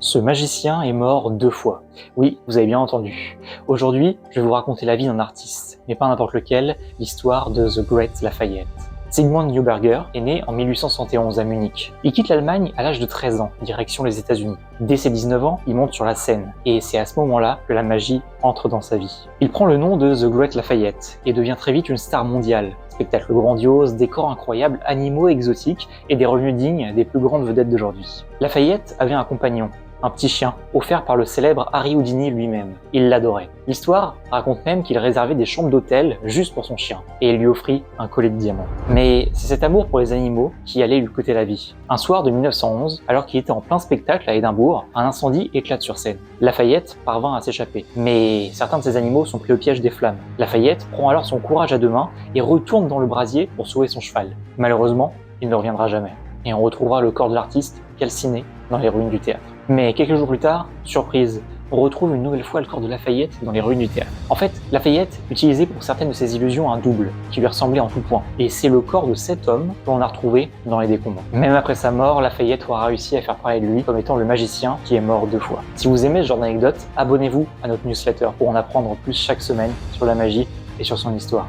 Ce magicien est mort 2 fois. Oui, vous avez bien entendu. Aujourd'hui, je vais vous raconter la vie d'un artiste, mais pas n'importe lequel, l'histoire de The Great Lafayette. Sigmund Neuberger est né en 1871 à Munich. Il quitte l'Allemagne à l'âge de 13 ans, direction les États-Unis. Dès ses 19 ans, il monte sur la scène, et c'est à ce moment-là que la magie entre dans sa vie. Il prend le nom de The Great Lafayette et devient très vite une star mondiale. Spectacles grandioses, décors incroyables, animaux exotiques et des revenus dignes des plus grandes vedettes d'aujourd'hui. Lafayette avait un compagnon, un petit chien, offert par le célèbre Harry Houdini lui-même. Il l'adorait. L'histoire raconte même qu'il réservait des chambres d'hôtel juste pour son chien, et il lui offrit un collier de diamants. Mais c'est cet amour pour les animaux qui allait lui coûter la vie. Un soir de 1911, alors qu'il était en plein spectacle à Édimbourg, un incendie éclate sur scène. Lafayette parvint à s'échapper, mais certains de ses animaux sont pris au piège des flammes. Lafayette prend alors son courage à deux mains et retourne dans le brasier pour sauver son cheval. Malheureusement, il ne reviendra jamais, et on retrouvera le corps de l'artiste calciné dans les ruines du théâtre. Mais quelques jours plus tard, surprise, on retrouve une nouvelle fois le corps de Lafayette dans les ruines du théâtre. En fait, Lafayette utilisait pour certaines de ses illusions un double, qui lui ressemblait en tout point. Et c'est le corps de cet homme que l'on a retrouvé dans les décombres. Même après sa mort, Lafayette aura réussi à faire parler de lui comme étant le magicien qui est mort 2 fois. Si vous aimez ce genre d'anecdote, abonnez-vous à notre newsletter pour en apprendre plus chaque semaine sur la magie et sur son histoire.